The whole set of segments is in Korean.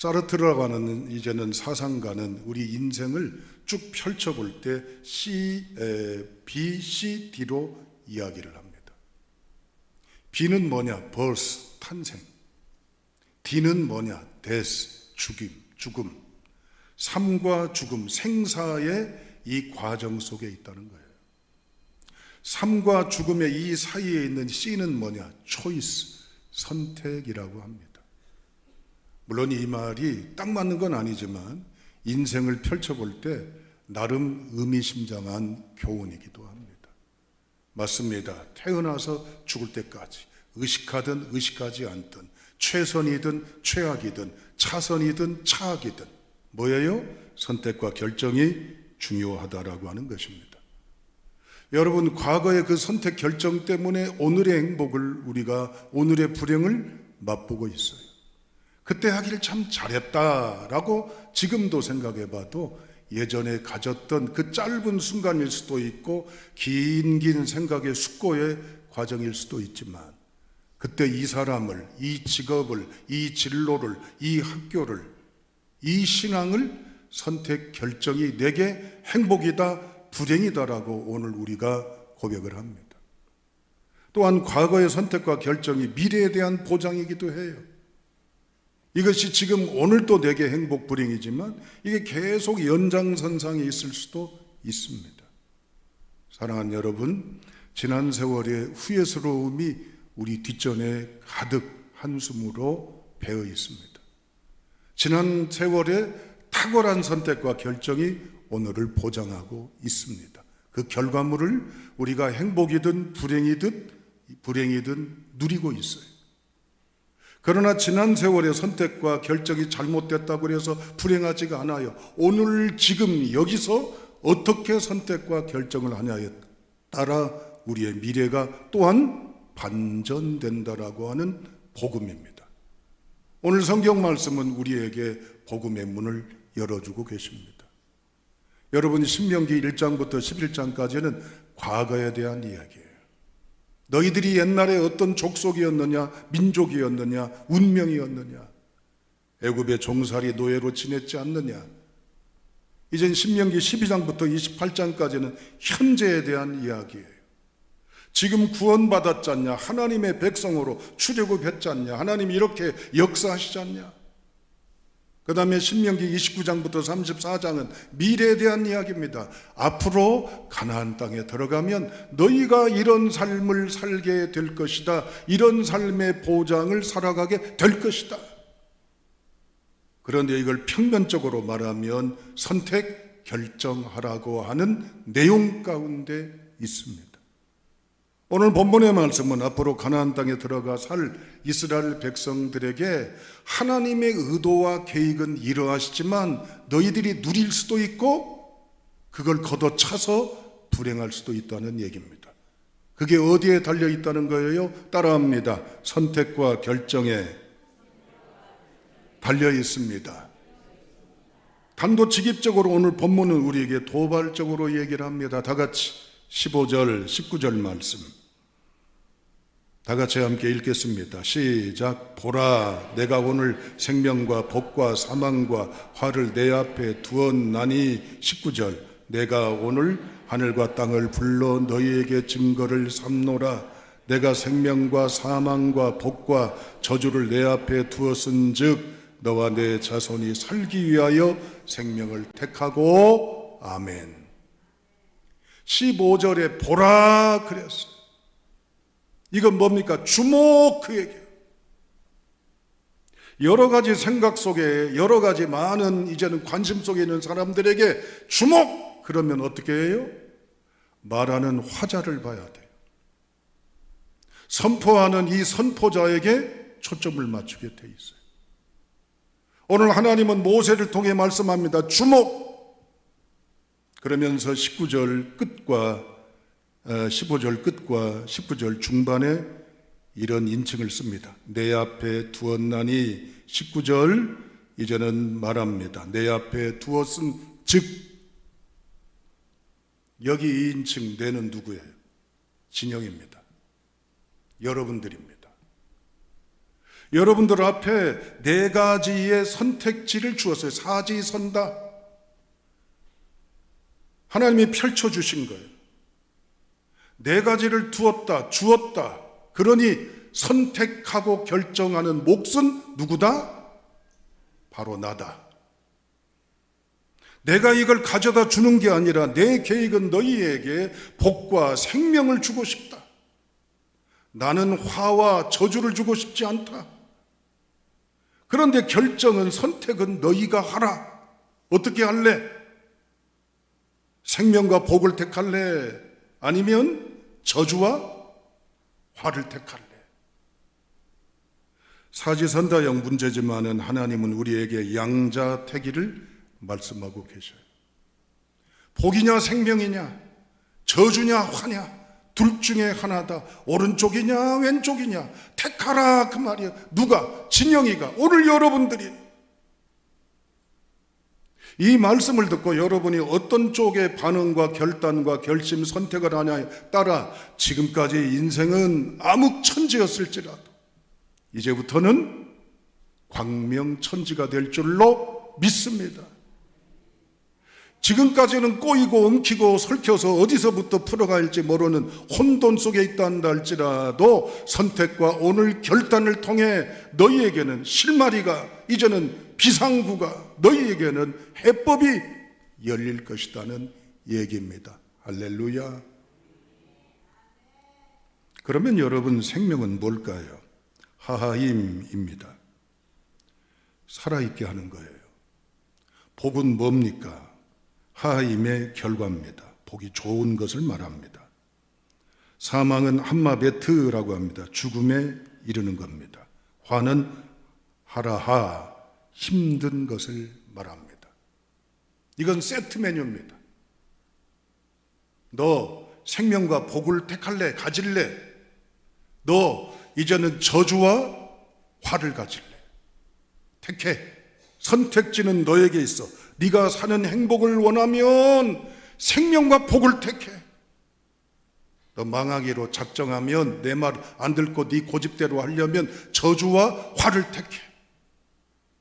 사르트르라고 하는 이제는 사상가는 우리 인생을 쭉 펼쳐볼 때 B, C, D로 이야기를 합니다. B는 뭐냐? birth, 탄생. D는 뭐냐? death, 죽음. 삶과 죽음, 생사의 이 과정 속에 있다는 거예요. 삶과 죽음의 이 사이에 있는 C는 뭐냐? choice, 선택이라고 합니다. 물론 이 말이 딱 맞는 건 아니지만 인생을 펼쳐볼 때 나름 의미심장한 교훈이기도 합니다. 맞습니다. 태어나서 죽을 때까지 의식하든 의식하지 않든 최선이든 최악이든 차선이든 차악이든 뭐예요? 선택과 결정이 중요하다라고 하는 것입니다. 여러분, 과거의 그 선택 결정 때문에 오늘의 행복을 우리가 오늘의 불행을 맛보고 있어요. 그때 하기를 참 잘했다라고 지금도 생각해 봐도 예전에 가졌던 그 짧은 순간일 수도 있고 긴 생각의 숙고의 과정일 수도 있지만 그때 이 사람을, 이 직업을, 이 진로를, 이 학교를, 이 신앙을 선택 결정이 내게 행복이다, 불행이다라고 오늘 우리가 고백을 합니다. 또한 과거의 선택과 결정이 미래에 대한 보장이기도 해요. 이것이 지금 오늘도 내게 행복, 불행이지만 이게 계속 연장선상에 있을 수도 있습니다. 사랑하는 여러분, 지난 세월의 후회스러움이 우리 뒷전에 가득 한숨으로 배어 있습니다. 지난 세월의 탁월한 선택과 결정이 오늘을 보장하고 있습니다. 그 결과물을 우리가 행복이든 불행이든 누리고 있어요. 그러나 지난 세월의 선택과 결정이 잘못됐다고 해서 불행하지가 않아요. 오늘 지금 여기서 어떻게 선택과 결정을 하냐에 따라 우리의 미래가 또한 반전된다라고 하는 복음입니다. 오늘 성경 말씀은 우리에게 복음의 문을 열어주고 계십니다. 여러분, 신명기 1장부터 11장까지는 과거에 대한 이야기예요. 너희들이 옛날에 어떤 족속이었느냐, 민족이었느냐, 운명이었느냐, 애굽의 종살이 노예로 지냈지 않느냐. 이젠 신명기 12장부터 28장까지는 현재에 대한 이야기예요. 지금 구원받았지 않냐, 하나님의 백성으로 출애굽했지 않냐, 하나님이 이렇게 역사하시지 않냐. 그 다음에 신명기 29장부터 34장은 미래에 대한 이야기입니다. 앞으로 가나안 땅에 들어가면 너희가 이런 삶을 살게 될 것이다. 이런 삶의 보장을 살아가게 될 것이다. 그런데 이걸 평면적으로 말하면 선택, 결정하라고 하는 내용 가운데 있습니다. 오늘 본문의 말씀은 앞으로 가나안 땅에 들어가 살 이스라엘 백성들에게 하나님의 의도와 계획은 이러하시지만 너희들이 누릴 수도 있고 그걸 걷어차서 불행할 수도 있다는 얘기입니다. 그게 어디에 달려 있다는 거예요? 따라합니다. 선택과 결정에 달려 있습니다. 단도직입적으로 오늘 본문은 우리에게 도발적으로 얘기를 합니다. 다 같이 15절, 19절 말씀 다 같이 함께 읽겠습니다. 시작. 보라, 내가 오늘 생명과 복과 사망과 화를 내 앞에 두었나니. 19절. 내가 오늘 하늘과 땅을 불러 너희에게 증거를 삼노라. 내가 생명과 사망과 복과 저주를 내 앞에 두었은즉 너와 내 자손이 살기 위하여 생명을 택하고. 아멘. 15절에 보라 그랬어요. 이건 뭡니까? 주목, 그 얘기예요. 여러 가지 생각 속에, 여러 가지 많은 이제는 관심 속에 있는 사람들에게 주목! 그러면 어떻게 해요? 말하는 화자를 봐야 돼요. 선포하는 이 선포자에게 초점을 맞추게 돼 있어요. 오늘 하나님은 모세를 통해 말씀합니다. 주목! 그러면서 19절 끝과 15절 끝과 19절 중반에 이런 인칭을 씁니다. 내 앞에 두었나니. 19절 이제는 말합니다. 내 앞에 두었은 즉. 여기 이 인칭 내는 누구예요? 진영입니다. 여러분들입니다. 여러분들 앞에 네 가지의 선택지를 주었어요. 사지선다. 하나님이 펼쳐주신 거예요. 네 가지를 주었다. 그러니 선택하고 결정하는 몫은 누구다? 바로 나다. 내가 이걸 가져다 주는 게 아니라 내 계획은 너희에게 복과 생명을 주고 싶다. 나는 화와 저주를 주고 싶지 않다. 그런데 결정은, 선택은 너희가 하라. 어떻게 할래? 생명과 복을 택할래? 아니면 저주와 화를 택할래? 사지선다형 문제지만은 하나님은 우리에게 양자택일을 말씀하고 계셔요. 복이냐 생명이냐, 저주냐 화냐, 둘 중에 하나다. 오른쪽이냐 왼쪽이냐 택하라, 그 말이에요. 누가? 진영이가. 오늘 여러분들이 이 말씀을 듣고 여러분이 어떤 쪽의 반응과 결단과 결심, 선택을 하냐에 따라 지금까지 인생은 암흑천지였을지라도 이제부터는 광명천지가 될 줄로 믿습니다. 지금까지는 꼬이고 엉키고 설켜서 어디서부터 풀어갈지 모르는 혼돈 속에 있다 한다 할지라도 선택과 오늘 결단을 통해 너희에게는 실마리가, 이제는 비상구가, 너희에게는 해법이 열릴 것이라는 얘기입니다. 할렐루야. 그러면 여러분, 생명은 뭘까요? 하하임입니다. 살아있게 하는 거예요. 복은 뭡니까? 하하임의 결과입니다. 복이 좋은 것을 말합니다. 사망은 함마베트라고 합니다. 죽음에 이르는 겁니다. 화는 하라하, 힘든 것을 말합니다. 이건 세트 메뉴입니다. 너 생명과 복을 택할래? 가질래? 너 이제는 저주와 화를 가질래? 택해. 선택지는 너에게 있어. 네가 사는 행복을 원하면 생명과 복을 택해. 너 망하기로 작정하면, 내 말 안 듣고 네 고집대로 하려면 저주와 화를 택해.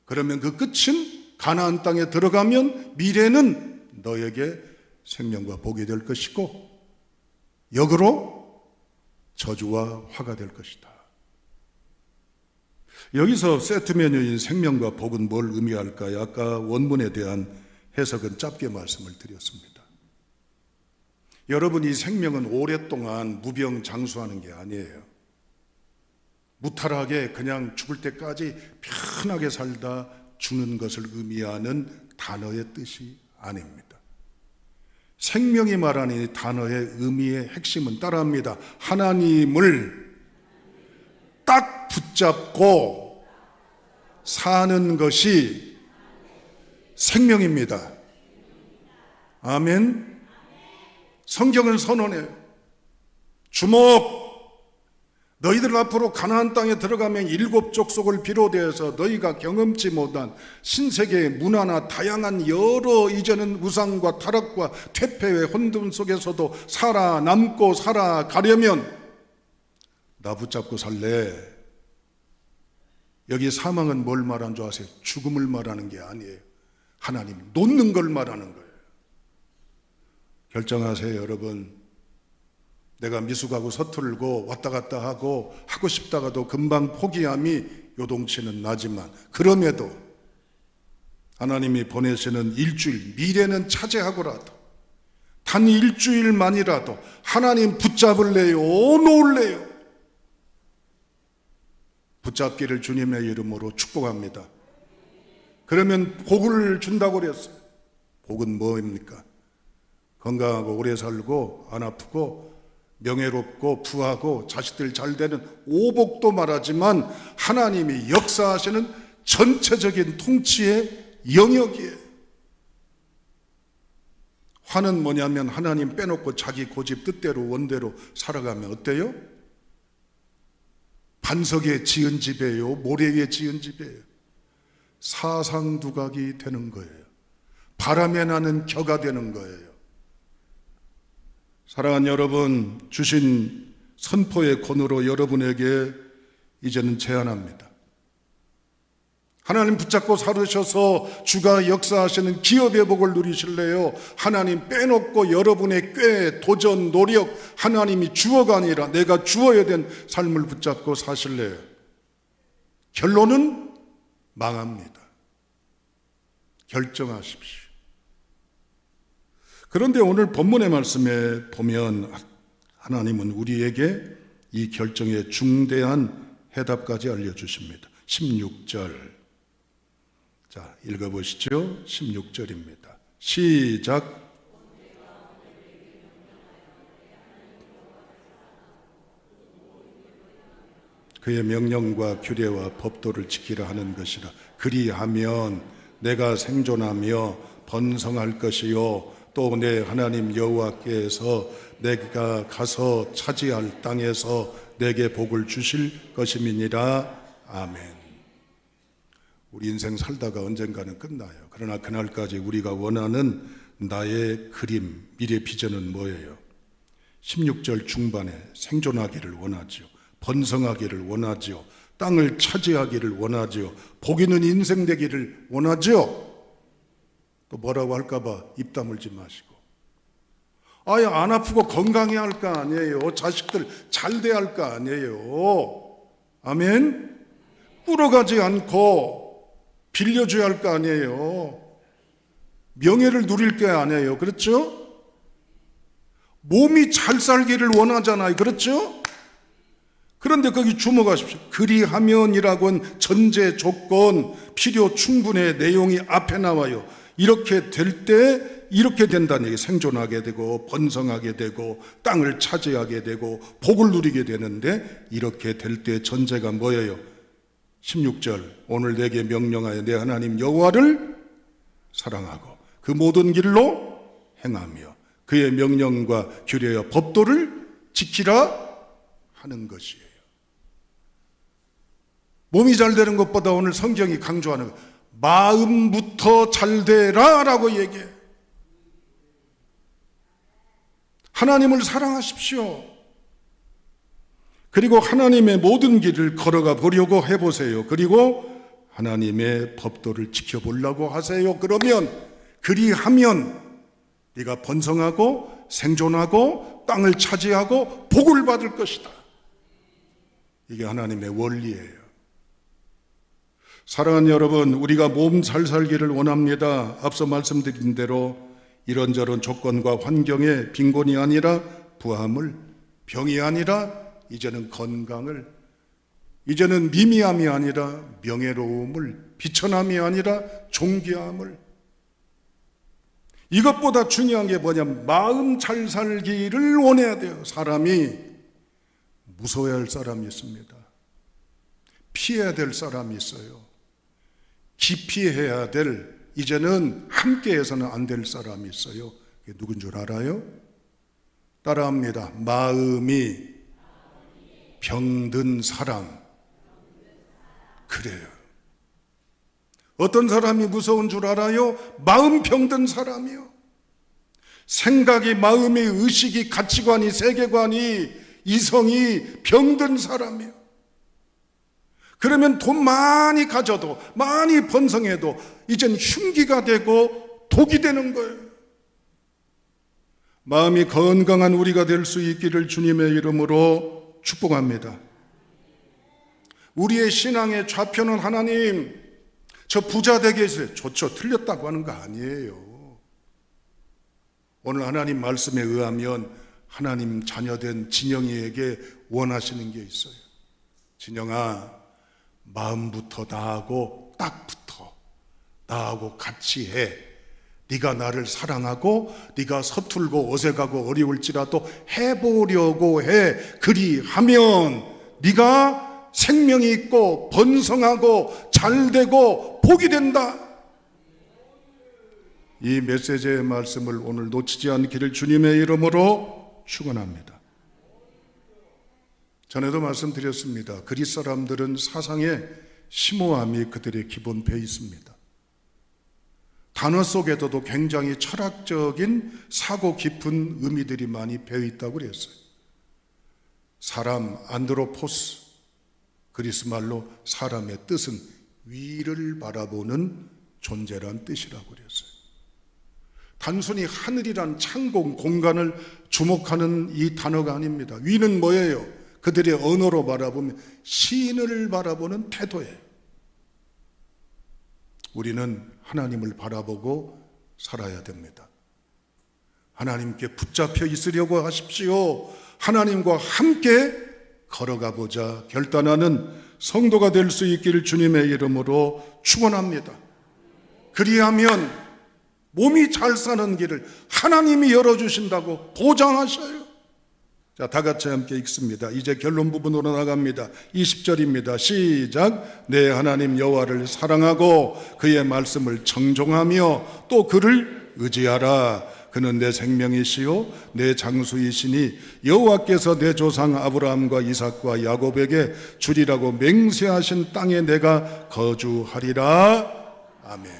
그러면 그 끝은 가나안 땅에 들어가면 미래는 너에게 생명과 복이 될 것이고, 역으로 저주와 화가 될 것이다. 여기서 세트 메뉴인 생명과 복은 뭘 의미할까요? 아까 원문에 대한 해석은 짧게 말씀을 드렸습니다. 여러분, 이 생명은 오랫동안 무병장수하는 게 아니에요. 무탈하게 그냥 죽을 때까지 편하게 살다 죽는 것을 의미하는 단어의 뜻이 아닙니다. 생명이 말하는 이 단어의 의미의 핵심은 따라합니다. 하나님을 딱 붙잡고 사는 것이 생명입니다. 아멘. 성경을 선언해요. 주목! 너희들 앞으로 가나안 땅에 들어가면 7 족속을 비롯해서 너희가 경험치 못한 신세계의 문화나 다양한 여러 이제는 우상과 타락과 퇴폐의 혼돈 속에서도 살아남고 살아가려면 나 붙잡고 살래. 여기 사망은 뭘 말하는 줄 아세요? 죽음을 말하는 게 아니에요. 하나님 놓는 걸 말하는 거예요. 결정하세요, 여러분. 내가 미숙하고 서툴고 왔다 갔다 하고 싶다가도 금방 포기함이 요동치는 나지만, 그럼에도 하나님이 보내시는 일주일, 미래는 차지하고라도 단 일주일만이라도 하나님 붙잡을래요? 놓을래요? 붙잡기를 주님의 이름으로 축복합니다. 그러면 복을 준다고 그랬어요. 복은 뭐입니까? 건강하고 오래 살고 안 아프고 명예롭고 부하고 자식들 잘 되는 오복도 말하지만 하나님이 역사하시는 전체적인 통치의 영역이에요. 화는 뭐냐면 하나님 빼놓고 자기 고집 뜻대로 원대로 살아가면 어때요? 반석에 지은 집이에요? 모래 위에 지은 집이에요? 사상두각이 되는 거예요. 바람에 나는 겨가 되는 거예요. 사랑하는 여러분, 주신 선포의 권으로 여러분에게 이제는 제안합니다. 하나님 붙잡고 살으셔서 주가 역사하시는 기업의 복을 누리실래요? 하나님 빼놓고 여러분의 꾀, 도전, 노력, 하나님이 주어가 아니라 내가 주어야 된 삶을 붙잡고 사실래요? 결론은 망합니다. 결정하십시오. 그런데 오늘 본문의 말씀에 보면 하나님은 우리에게 이 결정의 중대한 해답까지 알려주십니다. 16절. 자, 읽어보시죠. 16절입니다. 시작. 그의 명령과 규례와 법도를 지키라 하는 것이라. 그리하면 내가 생존하며 번성할 것이요 또 내 하나님 여호와께서 내가 가서 차지할 땅에서 내게 복을 주실 것임이니라. 아멘. 우리 인생 살다가 언젠가는 끝나요. 그러나 그날까지 우리가 원하는 나의 그림, 미래 비전은 뭐예요? 16절 중반에 생존하기를 원하죠. 번성하기를 원하죠. 땅을 차지하기를 원하죠. 복 있는 인생 되기를 원하죠. 또 뭐라고 할까봐 입 다물지 마시고, 아예 안 아프고 건강해야 할 거 아니에요. 자식들 잘 돼야 할 거 아니에요. 아멘. 꿇어가지 않고 빌려줘야 할 거 아니에요. 명예를 누릴 게 아니에요. 그렇죠? 몸이 잘 살기를 원하잖아요. 그렇죠? 그런데 거기 주목하십시오. 그리하면이라고 한 전제 조건, 필요 충분의 내용이 앞에 나와요. 이렇게 될 때 이렇게 된다는 얘기. 생존하게 되고 번성하게 되고 땅을 차지하게 되고 복을 누리게 되는데, 이렇게 될 때 전제가 뭐예요? 16절. 오늘 내게 명령하여 내 하나님 여호와를 사랑하고 그 모든 길로 행하며 그의 명령과 규례와 법도를 지키라 하는 것이에요. 몸이 잘 되는 것보다 오늘 성경이 강조하는 것, 마음부터 잘 되라 라고 얘기해. 하나님을 사랑하십시오. 그리고 하나님의 모든 길을 걸어가 보려고 해보세요. 그리고 하나님의 법도를 지켜보려고 하세요. 그러면, 그리하면 네가 번성하고 생존하고 땅을 차지하고 복을 받을 것이다. 이게 하나님의 원리예요. 사랑하는 여러분, 우리가 몸 잘 살기를 원합니다. 앞서 말씀드린 대로 이런저런 조건과 환경의 빈곤이 아니라 부함을, 병이 아니라 이제는 건강을, 이제는 미미함이 아니라 명예로움을, 비천함이 아니라 존귀함을. 이것보다 중요한 게 뭐냐면 마음 잘 살기를 원해야 돼요. 사람이 무서워야 할 사람이 있습니다. 피해야 될 사람이 있어요. 기피해야 될, 이제는 함께해서는 안 될 사람이 있어요. 그게 누군 줄 알아요? 따라합니다. 마음이 병든 사람. 그래요. 어떤 사람이 무서운 줄 알아요? 마음 병든 사람이요. 생각이, 마음의 의식이, 가치관이, 세계관이, 이성이 병든 사람이요. 그러면 돈 많이 가져도, 많이 번성해도 이젠 흉기가 되고 독이 되는 거예요. 마음이 건강한 우리가 될 수 있기를 주님의 이름으로 축복합니다. 우리의 신앙의 좌표는 하나님, 저 부자 되게 해주세요. 좋죠. 틀렸다고 하는 거 아니에요. 오늘 하나님 말씀에 의하면 하나님 자녀된 진영이에게 원하시는 게 있어요. 진영아, 마음부터 나하고 딱 붙어. 나하고 같이 해. 네가 나를 사랑하고 네가 서툴고 어색하고 어려울지라도 해보려고 해. 그리하면 네가 생명이 있고 번성하고 잘되고 복이 된다. 이 메시지의 말씀을 오늘 놓치지 않기를 주님의 이름으로 축원합니다. 전에도 말씀드렸습니다. 그리스 사람들은 사상의 심오함이 그들의 기본 베이스입니다. 단어 속에도 굉장히 철학적인 사고 깊은 의미들이 많이 배어 있다고 그랬어요. 사람, 안드로포스, 그리스 말로 사람의 뜻은 위를 바라보는 존재란 뜻이라고 그랬어요. 단순히 하늘이란 창공, 공간을 주목하는 이 단어가 아닙니다. 위는 뭐예요? 그들의 언어로 바라보면 신을 바라보는 태도예요. 우리는 하나님을 바라보고 살아야 됩니다. 하나님께 붙잡혀 있으려고 하십시오. 하나님과 함께 걸어가 보자 결단하는 성도가 될 수 있기를 주님의 이름으로 축원합니다. 그리하면 몸이 잘 사는 길을 하나님이 열어주신다고 보장하셔요. 자, 다 같이 함께 읽습니다. 이제 결론 부분으로 나갑니다. 20절입니다. 시작. 내 하나님 여호와를 사랑하고 그의 말씀을 청종하며 또 그를 의지하라. 그는 내 생명이시요 내 장수이시니 여호와께서 내 조상 아브라함과 이삭과 야곱에게 주리라고 맹세하신 땅에 내가 거주하리라. 아멘.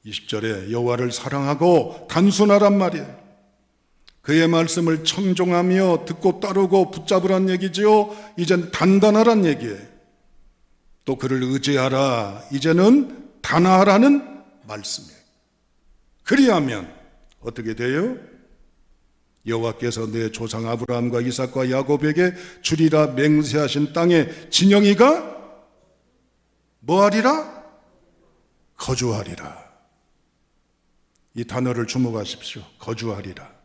20절에 여호와를 사랑하고 단순하란 말이에요. 그의 말씀을 청종하며 듣고 따르고 붙잡으란 얘기지요. 이젠 단단하란 얘기예요. 또 그를 의지하라. 이제는 단아하라는 말씀이에요. 그리하면 어떻게 돼요? 여호와께서 내 조상 아브라함과 이삭과 야곱에게 주리라 맹세하신 땅에 진영이가 뭐하리라? 거주하리라. 이 단어를 주목하십시오. 거주하리라.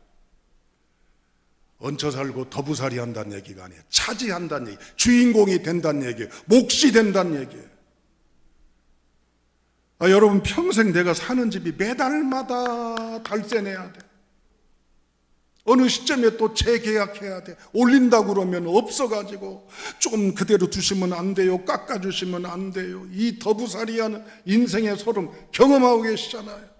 얹혀 살고 더부살이 한다는 얘기가 아니에요. 차지한다는 얘기, 주인공이 된다는 얘기예요. 몫이 된다는 얘기예요. 여러분, 평생 내가 사는 집이 매달마다 달세 내야 돼. 어느 시점에 또 재계약해야 돼. 올린다고 그러면 없어가지고 좀 그대로 두시면 안 돼요. 깎아주시면 안 돼요. 이 더부살이하는 인생의 소름 경험하고 계시잖아요.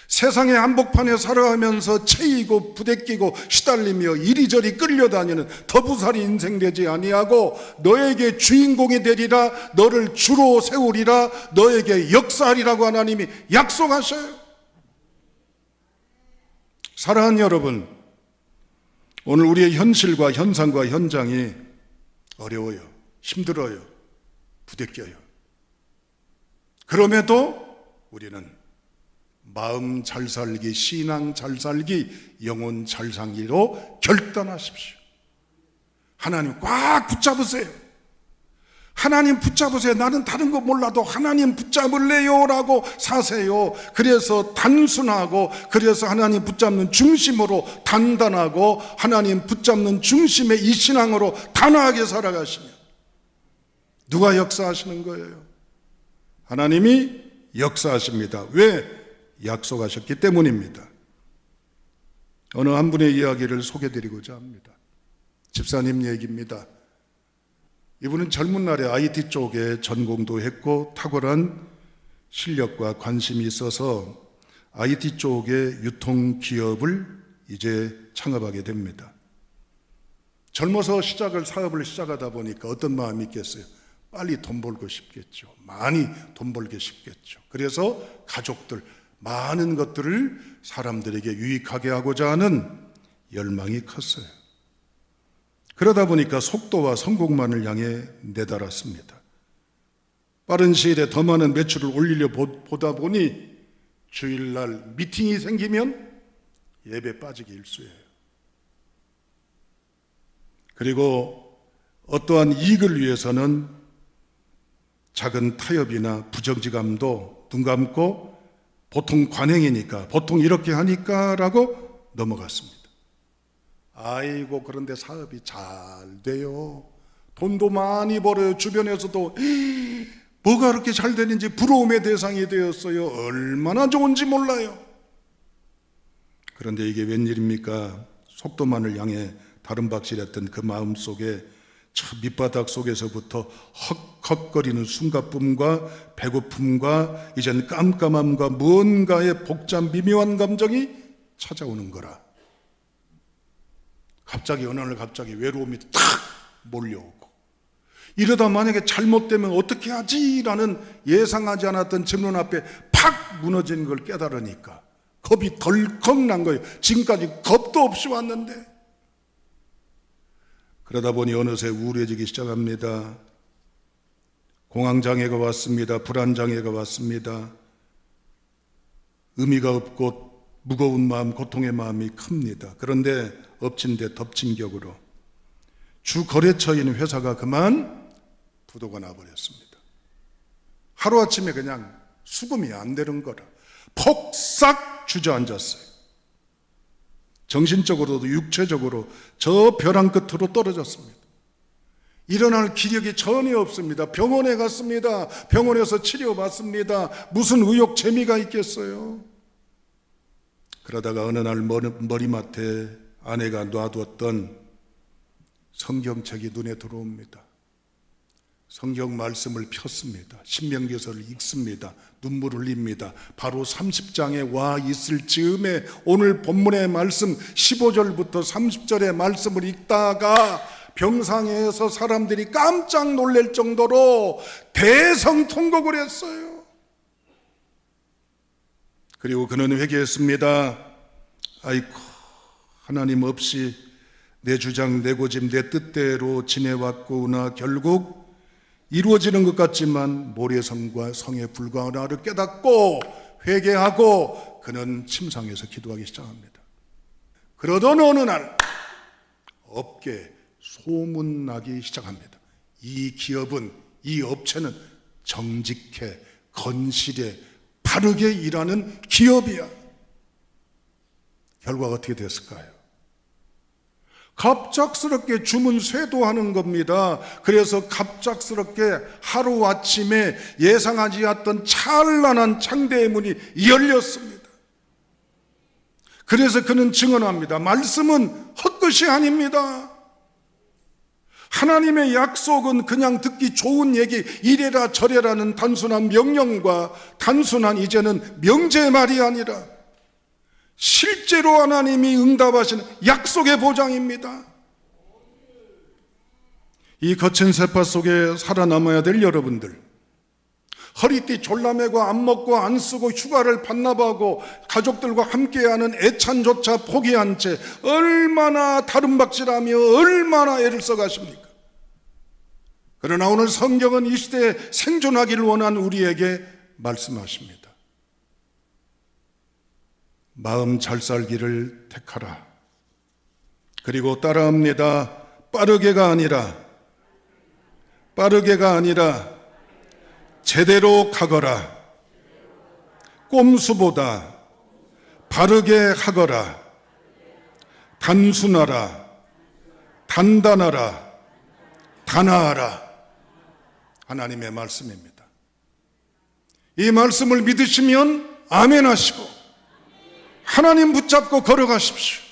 세상의 한복판에 살아가면서 채이고 부대끼고 시달리며 이리저리 끌려다니는 더부살이 인생 되지 아니하고 너에게 주인공이 되리라, 너를 주로 세우리라, 너에게 역사하리라고 하나님이 약속하셔요. 사랑하는 여러분, 오늘 우리의 현실과 현상과 현장이 어려워요. 힘들어요. 부대껴요. 그럼에도 우리는 마음 잘 살기, 신앙 잘 살기, 영혼 잘 살기로 결단하십시오. 하나님 꽉 붙잡으세요. 하나님 붙잡으세요. 나는 다른 거 몰라도 하나님 붙잡을래요 라고 사세요. 그래서 단순하고, 그래서 하나님 붙잡는 중심으로 단단하고, 하나님 붙잡는 중심의 이 신앙으로 단호하게 살아가시면 누가 역사하시는 거예요? 하나님이 역사하십니다. 왜? 약속하셨기 때문입니다. 어느 한 분의 이야기를 소개드리고자 합니다. 집사님 얘기입니다. 이분은 젊은 날에 IT 쪽에 전공도 했고 탁월한 실력과 관심이 있어서 IT 쪽의 유통기업을 이제 창업하게 됩니다. 젊어서 사업을 시작하다 보니까 어떤 마음이 있겠어요? 빨리 돈 벌고 싶겠죠. 많이 돈 벌게 싶겠죠. 그래서 가족들, 많은 것들을 사람들에게 유익하게 하고자 하는 열망이 컸어요. 그러다 보니까 속도와 성공만을 향해 내달았습니다. 빠른 시일에 더 많은 매출을 올리려 보다 보니 주일날 미팅이 생기면 예배 빠지기 일쑤예요. 그리고 어떠한 이익을 위해서는 작은 타협이나 부정지감도 눈 감고 보통 관행이니까, 보통 이렇게 하니까 라고 넘어갔습니다. 아이고, 그런데 사업이 잘 돼요. 돈도 많이 벌어요. 주변에서도 뭐가 그렇게 잘 되는지 부러움의 대상이 되었어요. 얼마나 좋은지 몰라요. 그런데 이게 웬일입니까? 속도만을 향해 다름박질했던 그 마음속에 저 밑바닥 속에서부터 헉헉거리는 숨가쁨과 배고픔과 이젠 깜깜함과 무언가의 복잡 미묘한 감정이 찾아오는 거라. 갑자기 어느 날 갑자기 외로움이 탁 몰려오고, 이러다 만약에 잘못되면 어떻게 하지? 라는 예상하지 않았던 질문 앞에 팍 무너지는 걸 깨달으니까 겁이 덜컥 난 거예요. 지금까지 겁도 없이 왔는데. 그러다 보니 어느새 우울해지기 시작합니다. 공황장애가 왔습니다. 불안장애가 왔습니다. 의미가 없고 무거운 마음, 고통의 마음이 큽니다. 그런데 엎친 데 덮친 격으로 주 거래처인 회사가 그만 부도가 나버렸습니다. 하루아침에 그냥 수금이 안 되는 거라 폭삭 주저앉았어요. 정신적으로도 육체적으로 저 벼랑 끝으로 떨어졌습니다. 일어날 기력이 전혀 없습니다. 병원에 갔습니다. 병원에서 치료받습니다. 무슨 의욕 재미가 있겠어요? 그러다가 어느 날 머리맡에 아내가 놔두었던 성경책이 눈에 들어옵니다. 성경 말씀을 폈습니다. 신명기서를 읽습니다. 눈물 흘립니다. 바로 30장에 와 있을 즈음에 오늘 본문의 말씀 15절부터 30절의 말씀을 읽다가 병상에서 사람들이 깜짝 놀랄 정도로 대성통곡을 했어요. 그리고 그는 회개했습니다. 아이고, 하나님 없이 내 주장, 내 고집, 내 뜻대로 지내왔구나. 결국 이루어지는 것 같지만 모래성과 성에 불과하나를 깨닫고 회개하고 그는 침상에서 기도하기 시작합니다. 그러던 어느 날 업계에 소문나기 시작합니다. 이 기업은, 이 업체는 정직해, 건실해, 바르게 일하는 기업이야. 결과가 어떻게 됐을까요? 갑작스럽게 주문 쇄도하는 겁니다. 그래서 갑작스럽게 하루아침에 예상하지 않았던 찬란한 창대의 문이 열렸습니다. 그래서 그는 증언합니다. 말씀은 헛것이 아닙니다. 하나님의 약속은 그냥 듣기 좋은 얘기, 이래라 저래라는 단순한 명령과 단순한 이제는 명제의 말이 아니라 실제로 하나님이 응답하시는 약속의 보장입니다. 이 거친 세파 속에 살아남아야 될 여러분들, 허리띠 졸라매고 안 먹고 안 쓰고 휴가를 반납하고 가족들과 함께하는 애찬조차 포기한 채 얼마나 다름박질하며 얼마나 애를 써가십니까? 그러나 오늘 성경은 이 시대에 생존하기를 원한 우리에게 말씀하십니다. 마음 잘 살기를 택하라. 그리고 따라합니다. 빠르게가 아니라 제대로 가거라. 꼼수보다 바르게 하거라. 단순하라. 단단하라. 단아하라. 하나님의 말씀입니다. 이 말씀을 믿으시면 아멘 하시고 하나님 붙잡고 걸어가십시오.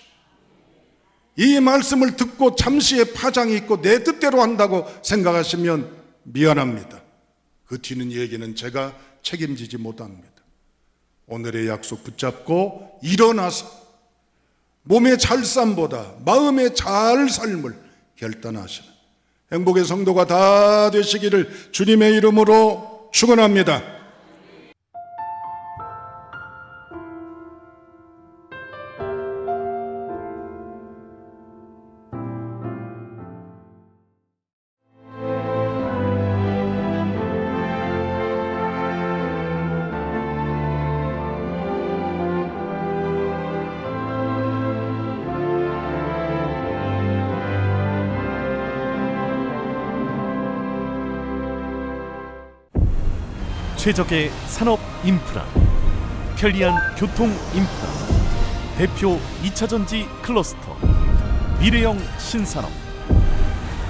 이 말씀을 듣고 잠시의 파장이 있고 내 뜻대로 한다고 생각하시면 미안합니다. 그 뒤는 얘기는 제가 책임지지 못합니다. 오늘의 약속 붙잡고 일어나서 몸의 잘 삶보다 마음의 잘 삶을 결단하시는 행복의 성도가 다 되시기를 주님의 이름으로 축원합니다. 최적의 산업 인프라, 편리한 교통 인프라, 대표 2차전지 클러스터, 미래형 신산업,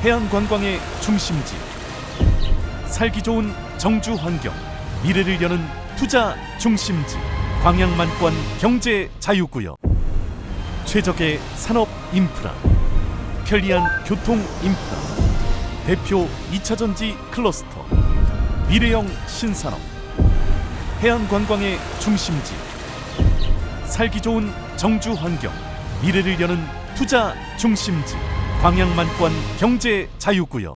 해안관광의 중심지, 살기 좋은 정주 환경, 미래를 여는 투자 중심지, 광양만권 경제 자유구역. 최적의 산업 인프라, 편리한 교통 인프라, 대표 2차전지 클러스터, 미래형 신산업, 해안관광의 중심지, 살기 좋은 정주 환경, 미래를 여는 투자 중심지, 광양만권 경제 자유구역.